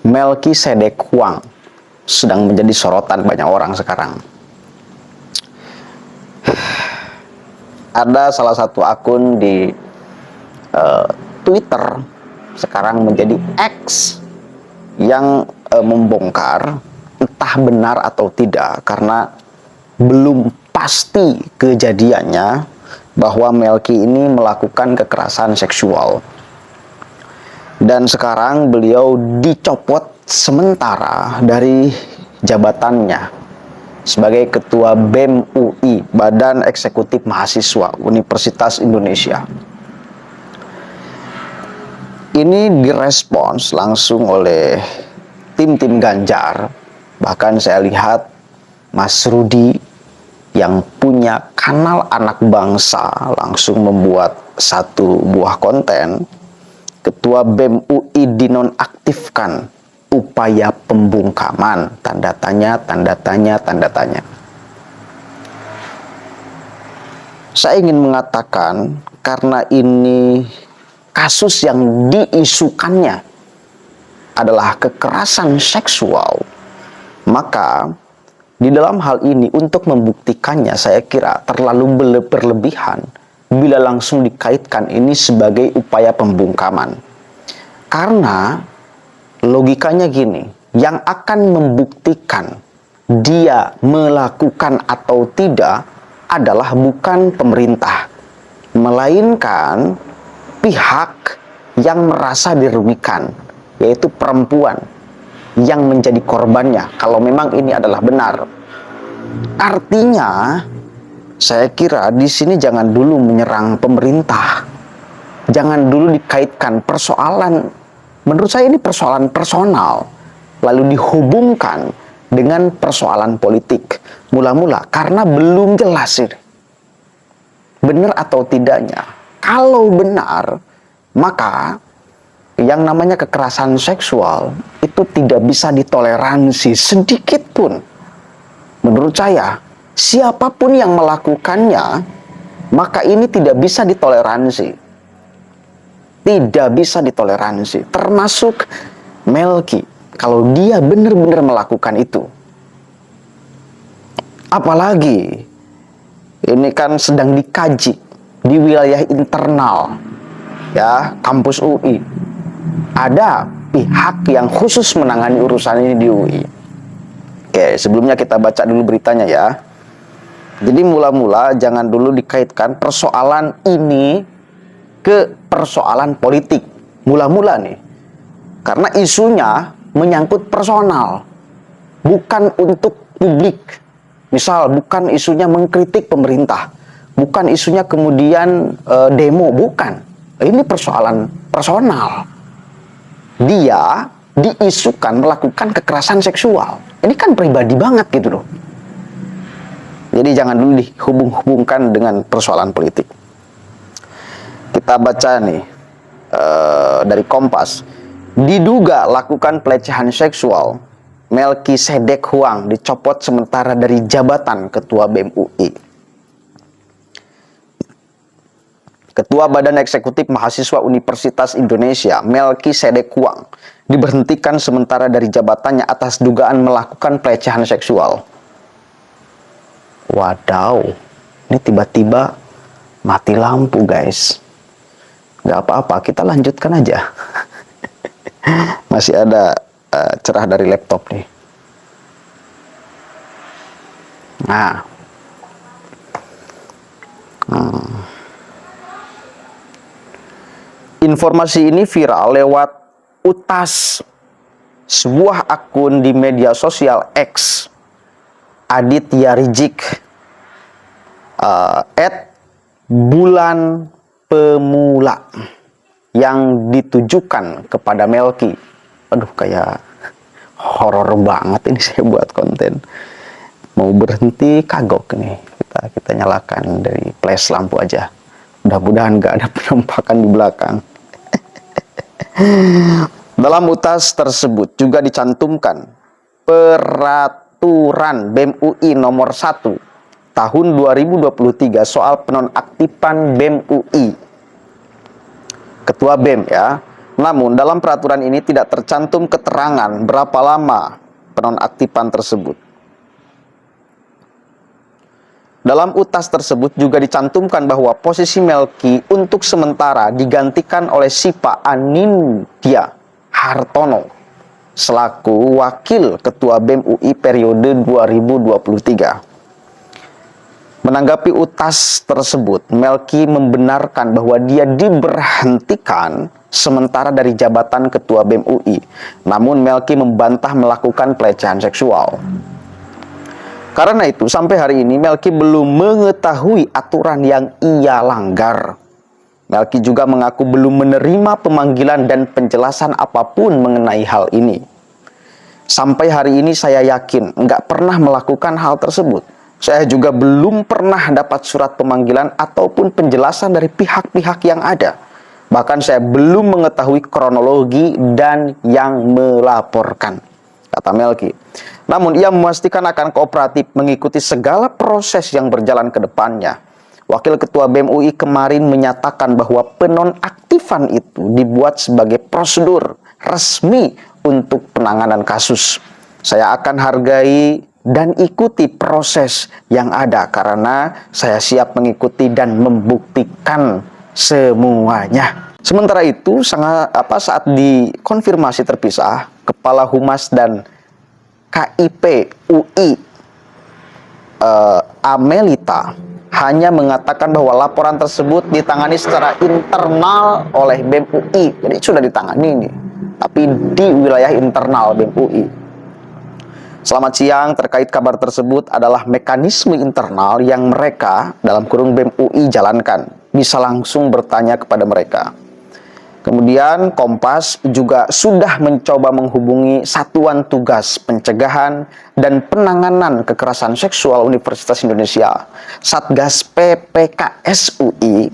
Melkisedek Huang sedang menjadi sorotan banyak orang sekarang. Ada salah satu akun di Twitter, sekarang menjadi X, yang membongkar, entah benar atau tidak, karena belum pasti kejadiannya, bahwa Melki ini melakukan kekerasan seksual. Dan sekarang beliau dicopot sementara dari jabatannya sebagai Ketua BEM UI, Badan Eksekutif Mahasiswa Universitas Indonesia. Ini direspons langsung oleh tim-tim Ganjar. Bahkan saya lihat Mas Rudi yang punya kanal Anak Bangsa langsung membuat satu buah konten. Ketua BEM UI dinonaktifkan, upaya pembungkaman, tanda tanya, tanda tanya, tanda tanya. Saya ingin mengatakan, karena ini kasus yang diisukannya adalah kekerasan seksual, maka di dalam hal ini untuk membuktikannya saya kira terlalu berlebihan bila langsung dikaitkan ini sebagai upaya pembungkaman. Karena logikanya gini, yang akan membuktikan dia melakukan atau tidak adalah bukan pemerintah, melainkan pihak yang merasa dirugikan, yaitu perempuan yang menjadi korbannya, kalau memang ini adalah benar. Artinya, saya kira di sini jangan dulu menyerang pemerintah. Jangan dulu dikaitkan persoalan, menurut saya ini persoalan personal, lalu dihubungkan dengan persoalan politik. Mula-mula karena belum jelas ini benar atau tidaknya. Kalau benar, maka yang namanya kekerasan seksual itu tidak bisa ditoleransi sedikit pun. Menurut saya, siapapun yang melakukannya, maka ini tidak bisa ditoleransi. Tidak bisa ditoleransi. Termasuk Melki, kalau dia benar-benar melakukan itu. Apalagi, ini kan sedang dikaji di wilayah internal, ya, kampus UI. Ada pihak yang khusus menangani urusan ini di UI. Oke, sebelumnya kita baca dulu beritanya ya. Jadi mula-mula jangan dulu dikaitkan persoalan ini ke persoalan politik. Mula-mula nih. Karena isunya menyangkut personal. Bukan untuk publik. Misal bukan isunya mengkritik pemerintah. Bukan isunya kemudian demo. Bukan. Ini persoalan personal. Dia diisukan melakukan kekerasan seksual. Ini kan pribadi banget gitu loh. Jadi jangan dulu dihubung-hubungkan dengan persoalan politik. Kita baca nih dari Kompas. Diduga lakukan pelecehan seksual, Melkisedek Huang dicopot sementara dari jabatan Ketua BEM UI. Ketua Badan Eksekutif Mahasiswa Universitas Indonesia, Melkisedek Huang, diberhentikan sementara dari jabatannya atas dugaan melakukan pelecehan seksual. Wadaw, ini tiba-tiba mati lampu guys. Gak apa-apa, kita lanjutkan aja. Masih ada cerah dari laptop nih. Nah. Informasi ini viral lewat utas sebuah akun di media sosial X, Aditya Rizik, @bulan pemula, yang ditujukan kepada Melki. Aduh, kayak horor banget ini saya buat konten. Mau berhenti kagok nih. Kita nyalakan dari flash lampu aja. Mudah-mudahan nggak ada penampakan di belakang. Dalam utas tersebut juga dicantumkan peraturan BEM UI nomor 1 tahun 2023 soal penonaktifan BEM UI. Ketua BEM ya, Namun, dalam peraturan ini tidak tercantum keterangan berapa lama penonaktifan tersebut. Dalam utas tersebut juga dicantumkan bahwa posisi Melki untuk sementara digantikan oleh Sipa Anindya Hartono selaku Wakil Ketua BEM UI periode 2023. Menanggapi utas tersebut, Melki membenarkan bahwa dia diberhentikan sementara dari jabatan Ketua BEM UI. Namun Melki membantah melakukan pelecehan seksual. Karena itu, sampai hari ini Melki belum mengetahui aturan yang ia langgar. Melki juga mengaku belum menerima pemanggilan dan penjelasan apapun mengenai hal ini. Sampai hari ini saya yakin nggak pernah melakukan hal tersebut. Saya juga belum pernah dapat surat pemanggilan ataupun penjelasan dari pihak-pihak yang ada. Bahkan saya belum mengetahui kronologi dan yang melaporkan, kata Melki. Namun ia memastikan akan kooperatif mengikuti segala proses yang berjalan ke depannya. Wakil Ketua BEM UI kemarin menyatakan bahwa penonaktifan itu dibuat sebagai prosedur resmi untuk penanganan kasus. Saya akan hargai dan ikuti proses yang ada karena saya siap mengikuti dan membuktikan semuanya. Sementara itu, saat dikonfirmasi terpisah, Kepala Humas dan KIP UI Amelita hanya mengatakan bahwa laporan tersebut ditangani secara internal oleh BEM UI. Jadi sudah ditangani nih, tapi di wilayah internal BEM UI. Selamat siang, terkait kabar tersebut adalah mekanisme internal yang mereka, dalam kurung BEM UI, jalankan. Bisa langsung bertanya kepada mereka. Kemudian Kompas juga sudah mencoba menghubungi Satuan Tugas Pencegahan dan Penanganan Kekerasan Seksual Universitas Indonesia, Satgas PPKS UI,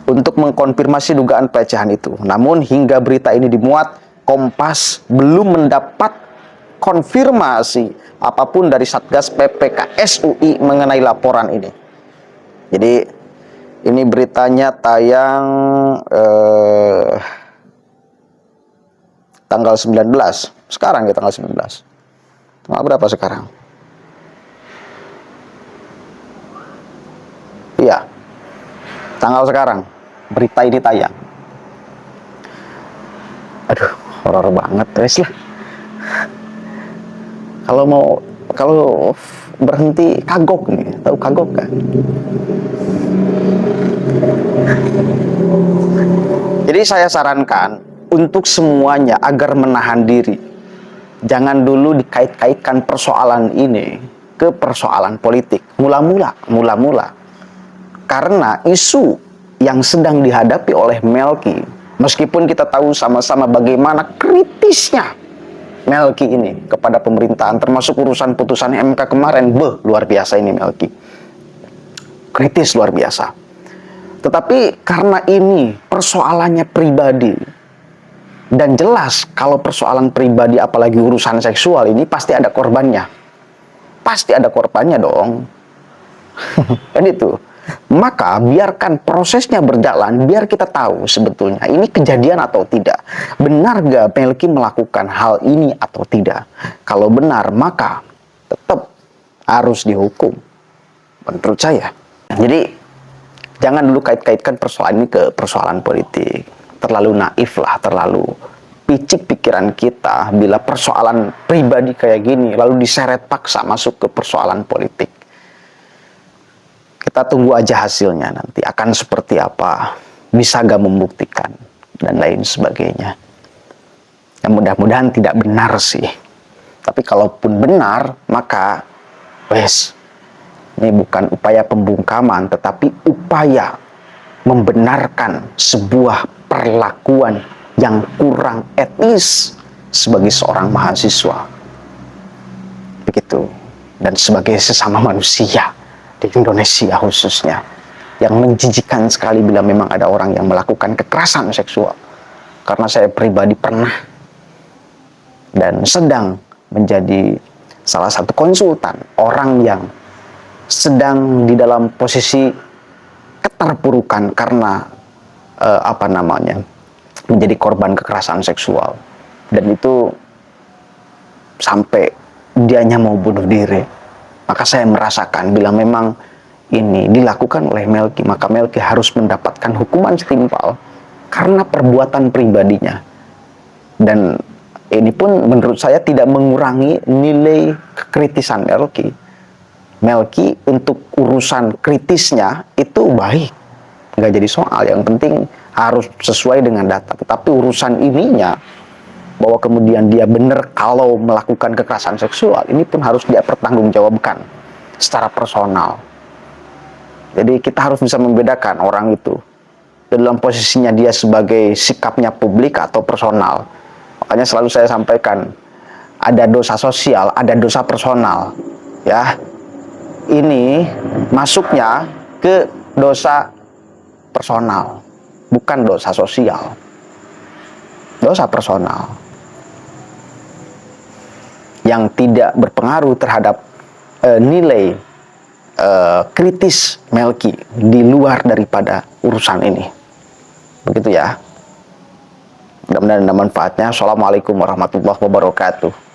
untuk mengkonfirmasi dugaan pelecehan itu. Namun hingga berita ini dimuat, Kompas belum mendapat konfirmasi apapun dari Satgas PPKS UI mengenai laporan ini. Jadi ini beritanya tayang tanggal 19. Sekarang ya tanggal 19. Tanggal berapa sekarang? Iya. Tanggal sekarang berita ini tayang. Aduh, horor banget guys lah. Kalau berhenti kagok nih, tahu kagok kan? Jadi saya sarankan untuk semuanya agar menahan diri. Jangan dulu dikait-kaitkan persoalan ini ke persoalan politik. Mula-mula. Karena isu yang sedang dihadapi oleh Melki, meskipun kita tahu sama-sama bagaimana kritisnya Melki ini kepada pemerintahan, termasuk urusan putusan MK kemarin, luar biasa ini Melki. Kritis luar biasa. Tetapi karena ini persoalannya pribadi, dan jelas kalau persoalan pribadi apalagi urusan seksual ini pasti ada korbannya. Pasti ada korbannya dong. Kan itu. Maka biarkan prosesnya berjalan, biar kita tahu sebetulnya ini kejadian atau tidak. Benar gak Melki melakukan hal ini atau tidak? Kalau benar, maka tetap harus dihukum. Menurut saya. Jadi jangan dulu kait-kaitkan persoalan ini ke persoalan politik. Terlalu naif lah, terlalu picik pikiran kita bila persoalan pribadi kayak gini lalu diseret paksa masuk ke persoalan politik. Kita tunggu aja hasilnya nanti akan seperti apa, bisa gak membuktikan dan lain sebagainya. Ya mudah-mudahan tidak benar sih. Tapi kalaupun benar, maka ini bukan upaya pembungkaman, tetapi upaya membenarkan sebuah perlakuan yang kurang etis sebagai seorang mahasiswa. Begitu. Dan sebagai sesama manusia di Indonesia khususnya, yang menjijikan sekali bila memang ada orang yang melakukan kekerasan seksual. Karena saya pribadi pernah dan sedang menjadi salah satu konsultan orang yang sedang di dalam posisi keterpurukan karena menjadi korban kekerasan seksual, dan itu sampai dianya mau bunuh diri. Maka saya merasakan bila memang ini dilakukan oleh Melki, maka Melki harus mendapatkan hukuman setimpal karena perbuatan pribadinya. Dan ini pun menurut saya tidak mengurangi nilai kekritisan Melki. Melki untuk urusan kritisnya itu baik, nggak jadi soal. Yang penting harus sesuai dengan data. Tetapi urusan ininya, bahwa kemudian dia benar kalau melakukan kekerasan seksual, ini pun harus dia pertanggungjawabkan secara personal. Jadi kita harus bisa membedakan orang itu dalam posisinya dia sebagai sikapnya publik atau personal. Makanya selalu saya sampaikan, ada dosa sosial, ada dosa personal. Ya, ini masuknya ke dosa personal, bukan dosa sosial. Dosa personal yang tidak berpengaruh terhadap nilai kritis Melki di luar daripada urusan ini. Begitu ya. Mudah-mudahan ada manfaatnya. Assalamualaikum warahmatullahi wabarakatuh.